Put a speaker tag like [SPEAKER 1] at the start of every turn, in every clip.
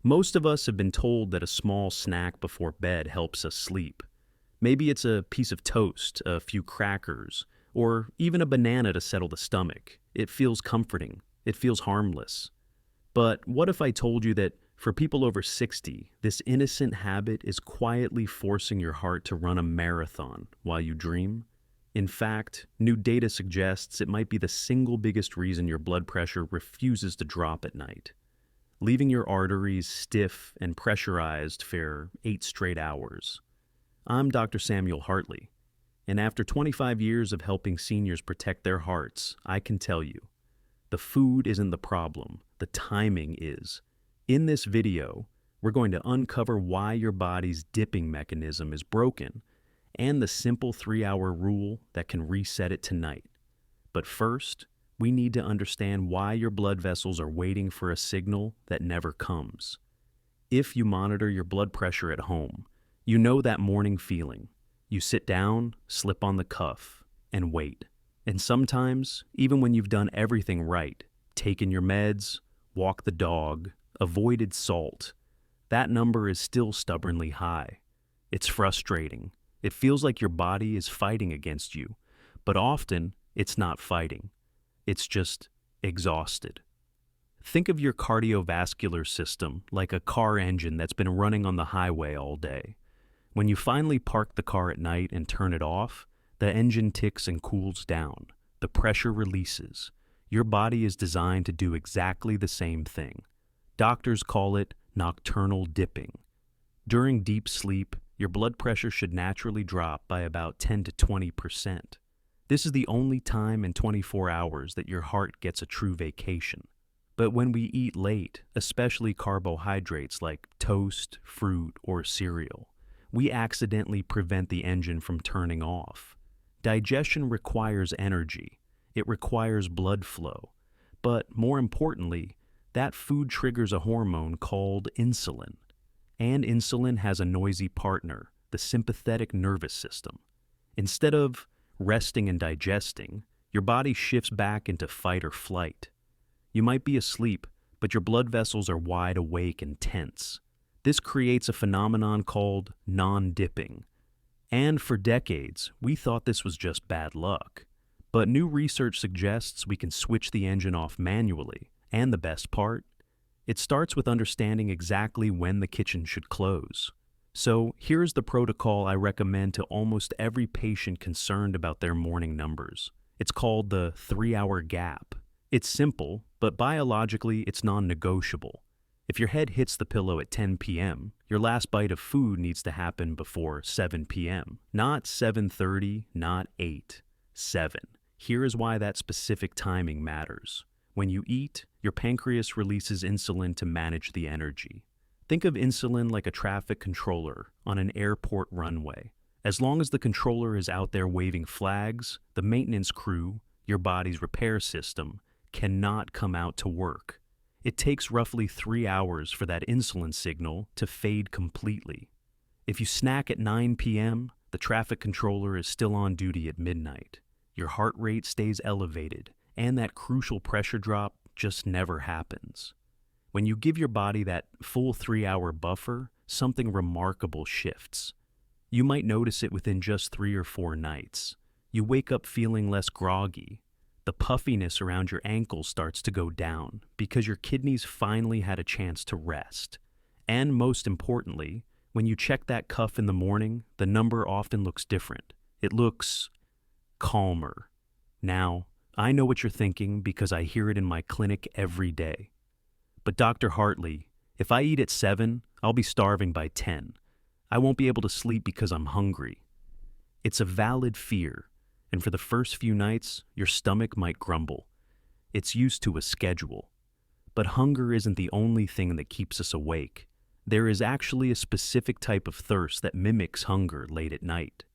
[SPEAKER 1] Most of us have been told that a small snack before bed helps us sleep. Maybe it's a piece of toast, a few crackers, or even a banana to settle the stomach. It feels comforting. It feels harmless. But what if I told you that for people over 60, this innocent habit is quietly forcing your heart to run a marathon while you dream? In fact, new data suggests it might be the single biggest reason your blood pressure refuses to drop at night, leaving your arteries stiff and pressurized for 8 straight hours. I'm Dr. Samuel Hartley, and after 25 years of helping seniors protect their hearts, I can tell you, the food isn't the problem, the timing is. In this video, we're going to uncover why your body's dipping mechanism is broken and the simple 3-hour rule that can reset it tonight. But first, we need to understand why your blood vessels are waiting for a signal that never comes. If you monitor your blood pressure at home, you know that morning feeling. You sit down, slip on the cuff, and wait. And sometimes, even when you've done everything right, taken your meds, walked the dog, avoided salt, that number is still stubbornly high. It's frustrating. It feels like your body is fighting against you, but often it's not fighting. It's just exhausted. Think of your cardiovascular system like a car engine that's been running on the highway all day. When you finally park the car at night and turn it off, the engine ticks and cools down. The pressure releases. Your body is designed to do exactly the same thing. Doctors call it nocturnal dipping. During deep sleep, your blood pressure should naturally drop by about 10 to 20%. This is the only time in 24 hours that your heart gets a true vacation. But when we eat late, especially carbohydrates like toast, fruit, or cereal, we accidentally prevent the engine from turning off. Digestion requires energy. It requires blood flow. But more importantly, that food triggers a hormone called insulin. And insulin has a noisy partner, the sympathetic nervous system. Instead of resting and digesting, your body shifts back into fight or flight. You might be asleep, but your blood vessels are wide awake and tense. This creates a phenomenon called non-dipping. And for decades, we thought this was just bad luck. But new research suggests we can switch the engine off manually. And the best part? It starts with understanding exactly when the kitchen should close. So here's the protocol I recommend to almost every patient concerned about their morning numbers. It's called the 3-hour gap. It's simple, but biologically it's non-negotiable. If your head hits the pillow at 10 p.m., your last bite of food needs to happen before 7 p.m. Not 7:30, not 8, 7. Here is why that specific timing matters. When you eat, your pancreas releases insulin to manage the energy. Think of insulin like a traffic controller on an airport runway. As long as the controller is out there waving flags, the maintenance crew, your body's repair system, cannot come out to work. It takes roughly 3 hours for that insulin signal to fade completely. If you snack at 9 p.m., the traffic controller is still on duty at midnight. Your heart rate stays elevated, and that crucial pressure drop just never happens. When you give your body that full 3-hour buffer, something remarkable shifts. You might notice it within just 3 or 4 nights. You wake up feeling less groggy. The puffiness around your ankles starts to go down because your kidneys finally had a chance to rest. And most importantly, when you check that cuff in the morning, the number often looks different. It looks calmer. Now, I know what you're thinking because I hear it in my clinic every day. But Dr. Hartley, if I eat at 7, I'll be starving by 10. I won't be able to sleep because I'm hungry. It's a valid fear, and for the first few nights, your stomach might grumble. It's used to a schedule. But hunger isn't the only thing that keeps us awake. There is actually a specific type of thirst that mimics hunger late at night.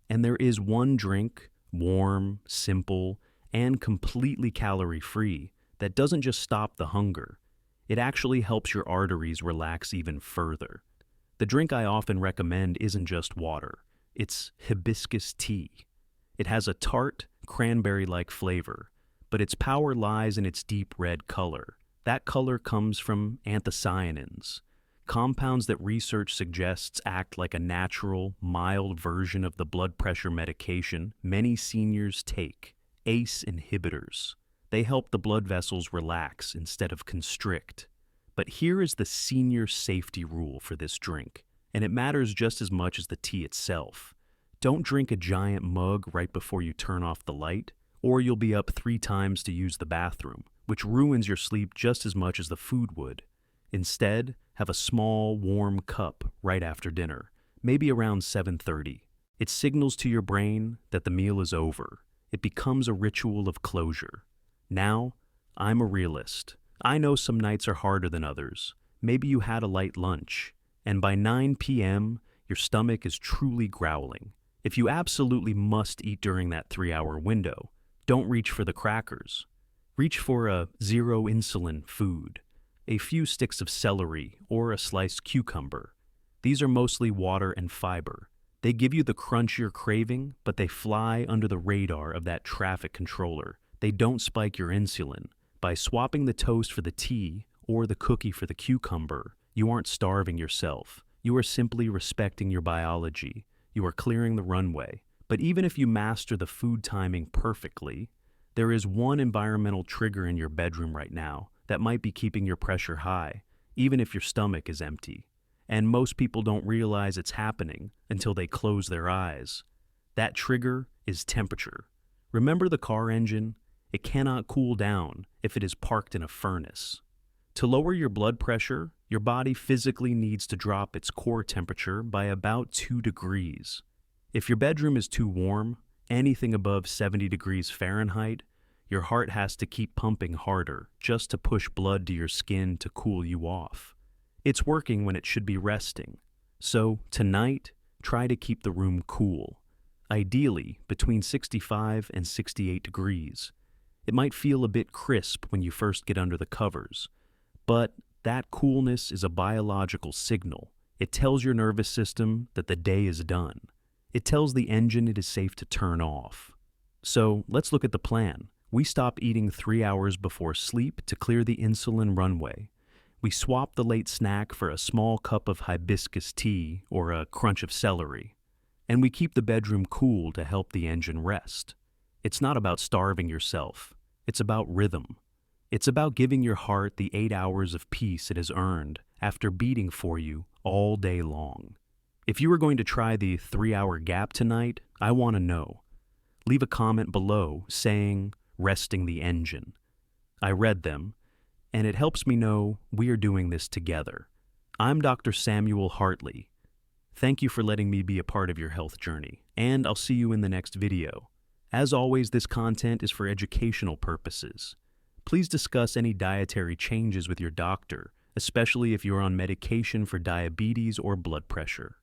[SPEAKER 1] And there is one drink, warm, simple, and completely calorie-free, that doesn't just stop the hunger. It actually helps your arteries relax even further. The drink I often recommend isn't just water. It's hibiscus tea. It has a tart, cranberry-like flavor, but its power lies in its deep red color. That color comes from anthocyanins. compounds that research suggests act like a natural, mild version of the blood pressure medication many seniors take, ACE inhibitors. They help the blood vessels relax instead of constrict. But here is the senior safety rule for this drink, and it matters just as much as the tea itself. Don't drink a giant mug right before you turn off the light, or you'll be up 3 times to use the bathroom, which ruins your sleep just as much as the food would. Instead, have a small, warm cup right after dinner, maybe around 7:30. It signals to your brain that the meal is over. It becomes a ritual of closure. Now, I'm a realist. I know some nights are harder than others. Maybe you had a light lunch, and by 9 p.m., your stomach is truly growling. If you absolutely must eat during that 3-hour window, don't reach for the crackers. Reach for a zero insulin food, a few sticks of celery or a sliced cucumber. These are mostly water and fiber. They give you the crunch you're craving, but they fly under the radar of that traffic controller. They don't spike your insulin. By swapping the toast for the tea or the cookie for the cucumber, you aren't starving yourself. You are simply respecting your biology. You are clearing the runway. But even if you master the food timing perfectly, there is one environmental trigger in your bedroom right now that might be keeping your pressure high, even if your stomach is empty. And most people don't realize it's happening until they close their eyes. That trigger is temperature. Remember the car engine? It cannot cool down if it is parked in a furnace. To lower your blood pressure, your body physically needs to drop its core temperature by about 2 degrees. If your bedroom is too warm, anything above 70 degrees Fahrenheit, your heart has to keep pumping harder just to push blood to your skin to cool you off. It's working when it should be resting. So tonight, try to keep the room cool, ideally between 65 and 68 degrees. It might feel a bit crisp when you first get under the covers, but that coolness is a biological signal. It tells your nervous system that the day is done. It tells the engine it is safe to turn off. So let's look at the plan. We stop eating 3 hours before sleep to clear the insulin runway. We swap the late snack for a small cup of hibiscus tea or a crunch of celery. And we keep the bedroom cool to help the engine rest. It's not about starving yourself. It's about rhythm. It's about giving your heart the 8 hours of peace it has earned after beating for you all day long. If you are going to try the 3-hour gap tonight, I want to know. Leave a comment below saying, "Resting the engine." I read them, and it helps me know we are doing this together. I'm Dr. Samuel Hartley. Thank you for letting me be a part of your health journey, and I'll see you in the next video. As always, this content is for educational purposes. Please discuss any dietary changes with your doctor, especially if you're on medication for diabetes or blood pressure.